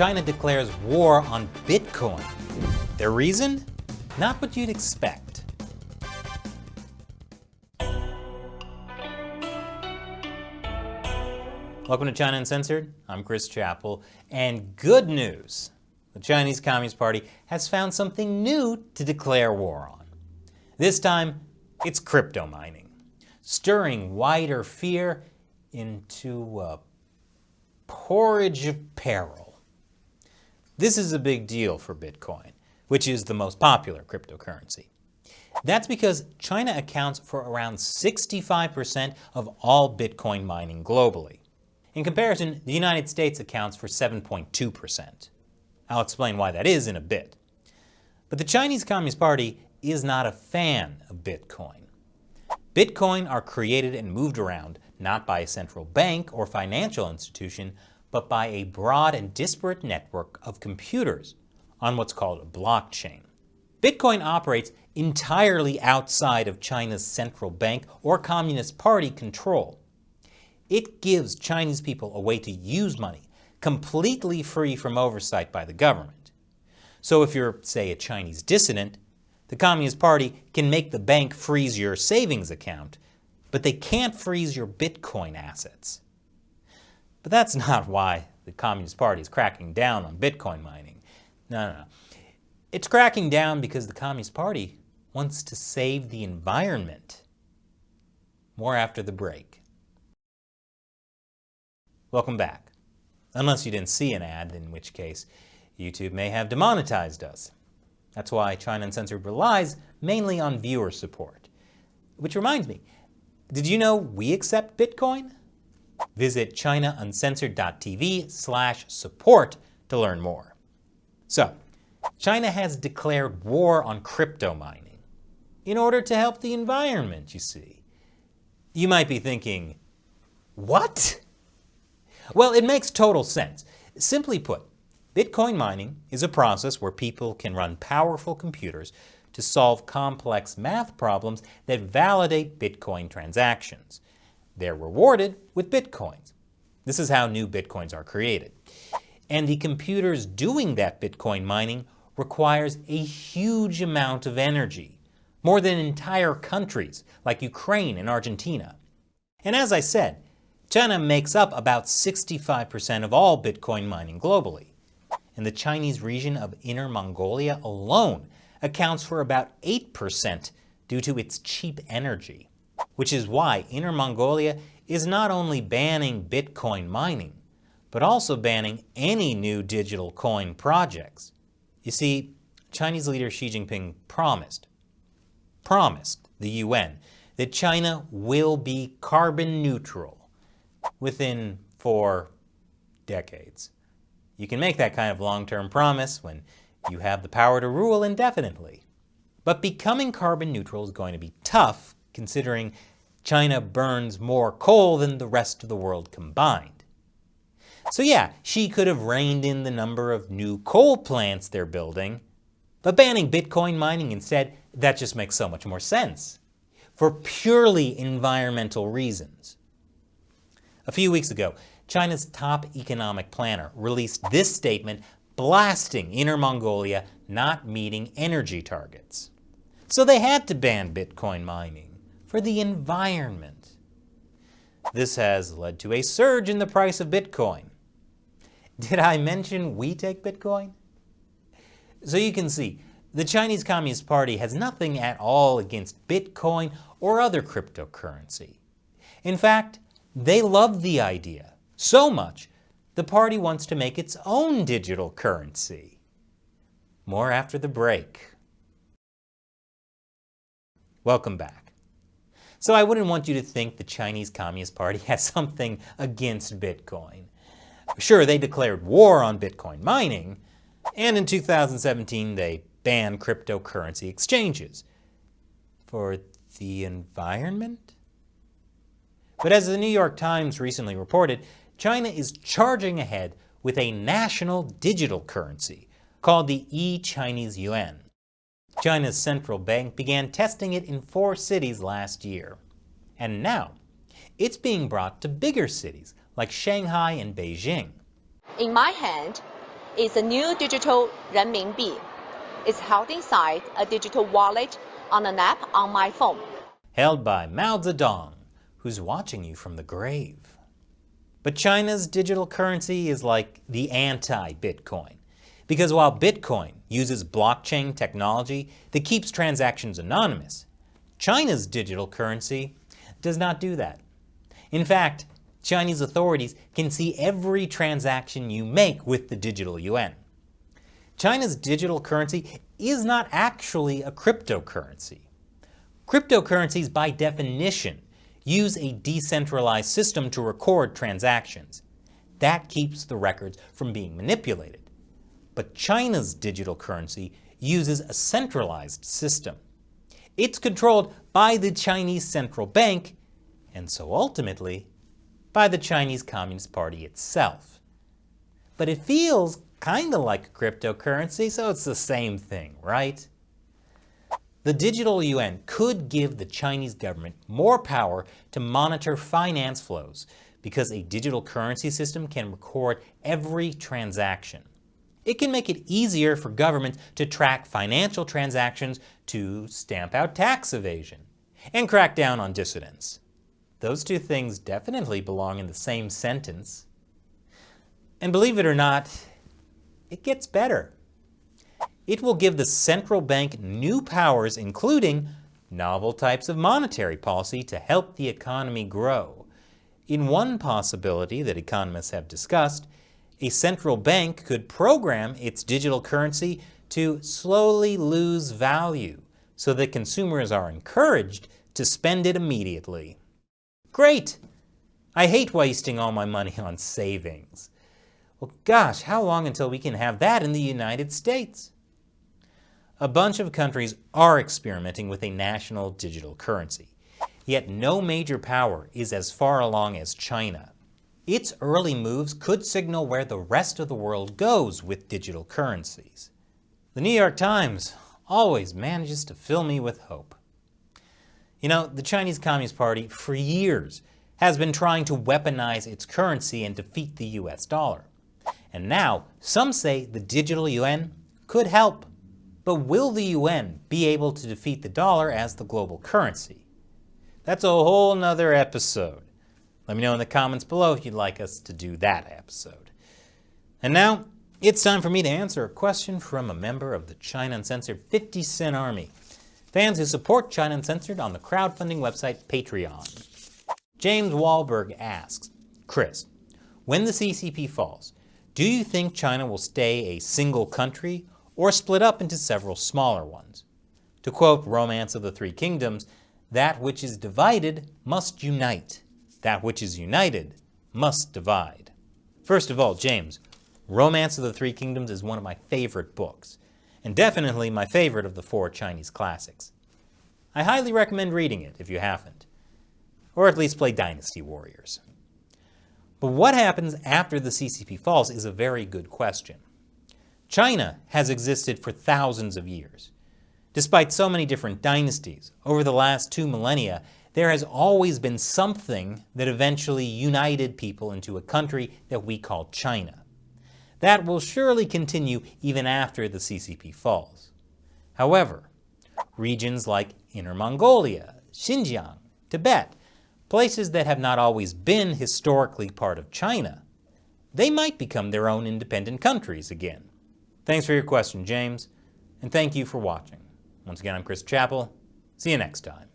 China declares war on Bitcoin. Their reason? Not what you'd expect. Welcome to China Uncensored. I'm Chris Chappell, and good news! The Chinese Communist Party has found something new to declare war on. This time, it's crypto mining, stirring wider fear into a porridge of peril. This is a big deal for Bitcoin, which is the most popular cryptocurrency. That's because China accounts for around 65% of all Bitcoin mining globally. In comparison, the United States accounts for 7.2%. I'll explain why that is in a bit. But the Chinese Communist Party is not a fan of Bitcoin. Bitcoin are created and moved around not by a central bank or financial institution, but by a broad and disparate network of computers on what's called a blockchain. Bitcoin operates entirely outside of China's central bank or Communist Party control. It gives Chinese people a way to use money completely free from oversight by the government. So if you're, say, a Chinese dissident, the Communist Party can make the bank freeze your savings account, but they can't freeze your Bitcoin assets. But that's not why the Communist Party is cracking down on Bitcoin mining. No. It's cracking down because the Communist Party wants to save the environment. More after the break. Welcome back. Unless you didn't see an ad, in which case YouTube may have demonetized us. That's why China Uncensored relies mainly on viewer support. Which reminds me, did you know we accept Bitcoin? Visit chinauncensored.tv/support to learn more. So, China has declared war on crypto mining in order to help the environment, you see. You might be thinking, what? Well, it makes total sense. Simply put, Bitcoin mining is a process where people can run powerful computers to solve complex math problems that validate Bitcoin transactions. They're rewarded with Bitcoins. This is how new Bitcoins are created. And the computers doing that Bitcoin mining requires a huge amount of energy, more than entire countries like Ukraine and Argentina. And as I said, China makes up about 65% of all Bitcoin mining globally. And the Chinese region of Inner Mongolia alone accounts for about 8% due to its cheap energy. Which is why Inner Mongolia is not only banning Bitcoin mining, but also banning any new digital coin projects. You see, Chinese leader Xi Jinping promised the UN that China will be carbon neutral within 4 decades. You can make that kind of long-term promise when you have the power to rule indefinitely. But becoming carbon neutral is going to be tough, considering China burns more coal than the rest of the world combined. So yeah, Xi could have reined in the number of new coal plants they're building, but banning Bitcoin mining instead, that just makes so much more sense. For purely environmental reasons. A few weeks ago, China's top economic planner released this statement blasting Inner Mongolia not meeting energy targets. So they had to ban Bitcoin mining for the environment. This has led to a surge in the price of Bitcoin. Did I mention we take Bitcoin? So you can see, the Chinese Communist Party has nothing at all against Bitcoin or other cryptocurrency. In fact, they love the idea so much, the party wants to make its own digital currency. More after the break. Welcome back. So I wouldn't want you to think the Chinese Communist Party has something against Bitcoin. Sure, they declared war on Bitcoin mining, and in 2017 they banned cryptocurrency exchanges. For the environment? But as the New York Times recently reported, China is charging ahead with a national digital currency called the e-Chinese yuan. China's central bank began testing it in 4 cities last year. And now, it's being brought to bigger cities like Shanghai and Beijing. In my hand, is a new digital renminbi. It's held inside a digital wallet on an app on my phone. Held by Mao Zedong, who's watching you from the grave. But China's digital currency is like the anti-Bitcoin. Because while Bitcoin uses blockchain technology that keeps transactions anonymous, China's digital currency does not do that. In fact, Chinese authorities can see every transaction you make with the digital yuan. China's digital currency is not actually a cryptocurrency. Cryptocurrencies, by definition, use a decentralized system to record transactions. That keeps the records from being manipulated. But China's digital currency uses a centralized system. It's controlled by the Chinese central bank, and so ultimately, by the Chinese Communist Party itself. But it feels kind of like a cryptocurrency, so it's the same thing, right? The digital yuan could give the Chinese government more power to monitor finance flows because a digital currency system can record every transaction. It can make it easier for governments to track financial transactions to stamp out tax evasion and crack down on dissidents. Those two things definitely belong in the same sentence. And believe it or not, it gets better. It will give the central bank new powers, including novel types of monetary policy to help the economy grow. In one possibility that economists have discussed, a central bank could program its digital currency to slowly lose value so that consumers are encouraged to spend it immediately. Great! I hate wasting all my money on savings. Well, gosh, how long until we can have that in the United States? A bunch of countries are experimenting with a national digital currency, yet no major power is as far along as China. Its early moves could signal where the rest of the world goes with digital currencies. The New York Times always manages to fill me with hope. You know, the Chinese Communist Party for years has been trying to weaponize its currency and defeat the US dollar. And now, some say the digital yuan could help. But will the yuan be able to defeat the dollar as the global currency? That's a whole nother episode. Let me know in the comments below if you'd like us to do that episode. And now, it's time for me to answer a question from a member of the China Uncensored 50 Cent Army. Fans who support China Uncensored on the crowdfunding website Patreon. James Wahlberg asks, Chris, when the CCP falls, do you think China will stay a single country or split up into several smaller ones? To quote Romance of the Three Kingdoms, that which is divided must unite. That which is united must divide. First of all, James, Romance of the Three Kingdoms is one of my favorite books, and definitely my favorite of the 4 Chinese classics. I highly recommend reading it if you haven't, or at least play Dynasty Warriors. But what happens after the CCP falls is a very good question. China has existed for thousands of years. Despite so many different dynasties, over the last 2 millennia, there has always been something that eventually united people into a country that we call China. That will surely continue even after the CCP falls. However, regions like Inner Mongolia, Xinjiang, Tibet, places that have not always been historically part of China, they might become their own independent countries again. Thanks for your question, James, and thank you for watching. Once again, I'm Chris Chappell. See you next time.